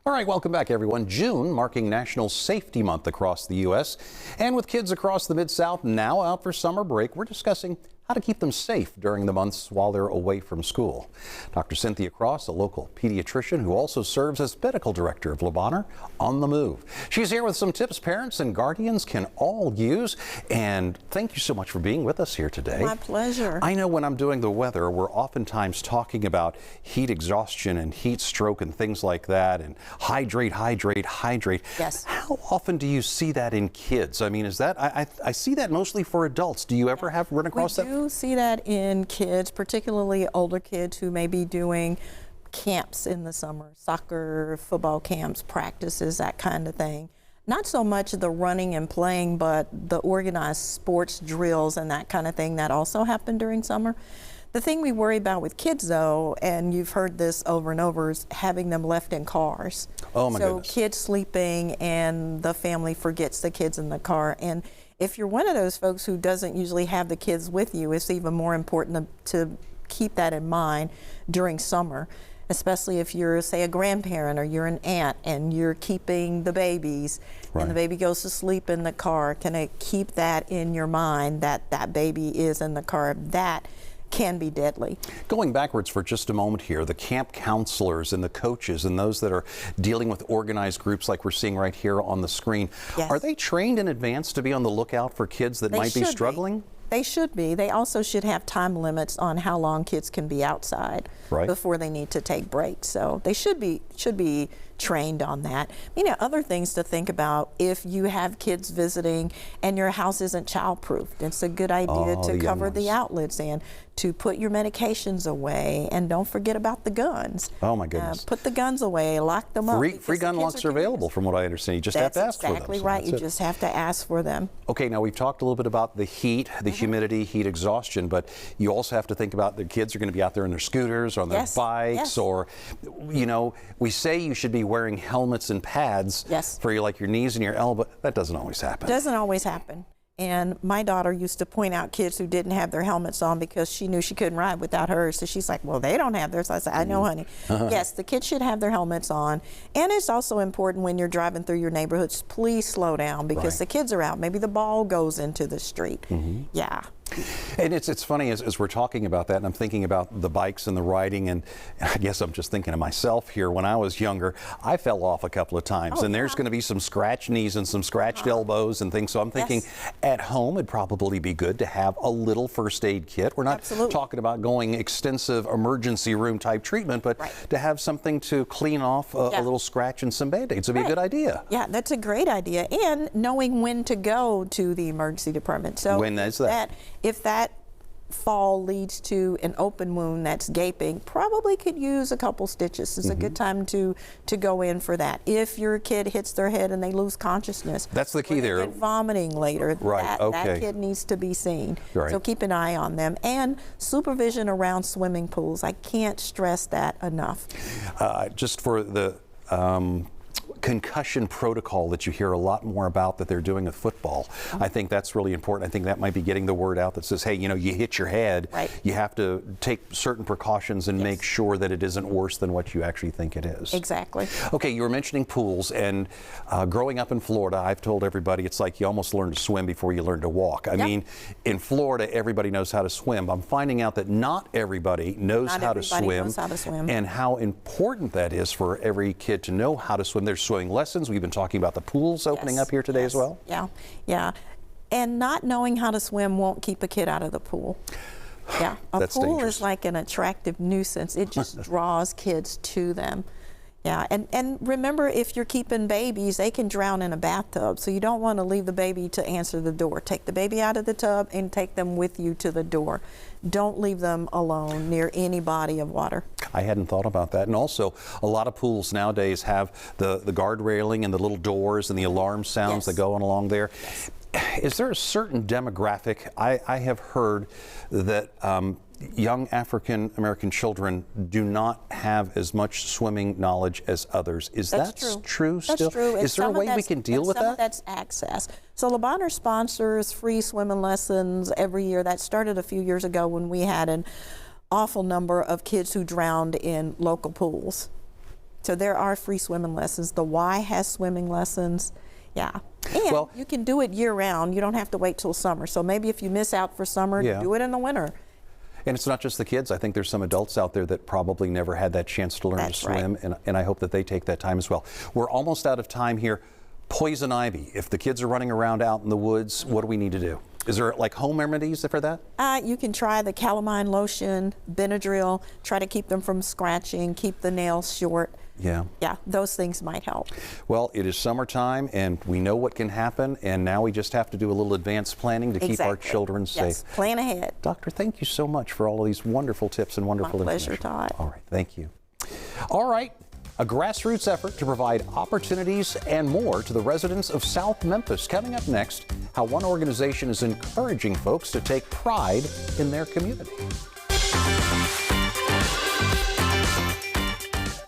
All right, welcome back, everyone. June marking National Safety Month across the U.S. And with kids across the Mid-South now out for summer break, we're discussing how to keep them safe during the months while they're away from school. Dr. Cynthia Cross, a local pediatrician who also serves as medical director of Le Bonheur on the Move. She's here with some tips parents and guardians can all use. And thank you so much for being with us here today. My pleasure. I know when I'm doing the weather, we're oftentimes talking about heat exhaustion and heat stroke and things like that, and hydrate, hydrate, hydrate. Yes. How often do you see that in kids? I mean, is that, I see that mostly for adults. Do you ever run across that? We do see that in kids, particularly older kids who may be doing camps in the summer, soccer, football camps, practices, that kind of thing. Not so much the running and playing, but the organized sports drills and that kind of thing that also happen during summer. The thing we worry about with kids, though, and you've heard this over and over, is having them left in cars. Oh, my goodness. So kids sleeping and the family forgets the kids in the car. And if you're one of those folks who doesn't usually have the kids with you, it's even more important to keep that in mind during summer, especially if you're, say, a grandparent or you're an aunt and you're keeping the babies and the baby goes to sleep in the car. Can I keep that in your mind that that baby is in the car? That can be deadly. Going backwards for just a moment here, the camp counselors and the coaches and those that are dealing with organized groups like we're seeing right here on the screen, are they trained in advance to be on the lookout for kids that might be struggling? They should be. They also should have time limits on how long kids can be outside before they need to take breaks. So they should be trained on that. You know, other things to think about if you have kids visiting and your house isn't childproofed. It's a good idea to cover the outlets and to put your medications away, and don't forget about the guns. Oh my goodness. Put the guns away, lock them up. Free gun locks are available from what I understand. You just have to ask for them. That's exactly right. You just have to ask for them. Okay, now we've talked a little bit about the heat, the humidity, heat exhaustion, but you also have to think about the kids are going to be out there on their scooters, or on their bikes, or, you know, we say you should be wearing helmets and pads for your knees and your elbow. That doesn't always happen. Doesn't always happen. And my daughter used to point out kids who didn't have their helmets on because she knew she couldn't ride without hers. So she's like, well, they don't have theirs. I said, I know, honey. Yes, the kids should have their helmets on. And it's also important when you're driving through your neighborhoods, please slow down because the kids are out. Maybe the ball goes into the street. Yeah. And it's funny as we're talking about that, and I'm thinking about the bikes and the riding, and I guess I'm just thinking of myself here. When I was younger, I fell off a couple of times, and there's going to be some scratched knees and some scratched elbows and things. So I'm thinking at home it'd probably be good to have a little first aid kit. We're not talking about going extensive emergency room type treatment, but to have something to clean off a little scratch and some Band-Aids would be a good idea. Yeah, that's a great idea. And knowing when to go to the emergency department. So when is that? If that fall leads to an open wound that's gaping, probably could use a couple stitches. It's a good time to go in for that. If your kid hits their head and they lose consciousness, that's the key there. Get vomiting later, that kid needs to be seen. So keep an eye on them, and supervision around swimming pools. I can't stress that enough. Just for the concussion protocol that you hear a lot more about that they're doing with football. I think that's really important. I think that might be getting the word out that says, hey, you know, you hit your head, you have to take certain precautions and make sure that it isn't worse than what you actually think it is. Exactly. Okay, you were mentioning pools, and growing up in Florida, I've told everybody it's like you almost learn to swim before you learn to walk. I mean, in Florida, everybody knows how to swim. I'm finding out that not everybody knows how to swim, and how important that is for every kid to know how to swim. There's swimming lessons. We've been talking about the pools opening up here today as well. Yeah. And not knowing how to swim won't keep a kid out of the pool. Yeah, a pool is like an attractive nuisance. It just draws kids to them. Yeah, and remember, if you're keeping babies, they can drown in a bathtub, so you don't want to leave the baby to answer the door. Take the baby out of the tub and take them with you to the door. Don't leave them alone near any body of water. I hadn't thought about that. And also, a lot of pools nowadays have the guard railing and the little doors and the alarm sounds that go on along there. Is there a certain demographic? I have heard that young African American children do not have as much swimming knowledge as others. Is that true still? That's true. Is there a way we can deal with that? Some of that's access. So Le Bonheur sponsors free swimming lessons every year. That started a few years ago when we had an awful number of kids who drowned in local pools. So there are free swimming lessons. The Y has swimming lessons. Yeah. And Well- you can do it year round. You don't have to wait till summer. So maybe if you miss out for summer, Yeah. do it in the winter. And it's not just the kids. I think there's some adults out there that probably never had that chance to learn That's to right. swim, and I hope that they take that time as well. We're almost out of time here. Poison ivy. If the kids are running around out in the woods, what do we need to do? Is there like home remedies for that? You can try the calamine lotion, Benadryl, try to keep them from scratching, keep the nails short. Yeah. Yeah, those things might help. Well, it is summertime, and we know what can happen, and now we just have to do a little advanced planning to keep our Exactly. children Yes, safe. plan ahead. Doctor, thank you so much for all of these wonderful tips and wonderful pleasure, information. Todd. All right, thank you. All right, a grassroots effort to provide opportunities and more to the residents of South Memphis. Coming up next, how one organization is encouraging folks to take pride in their community.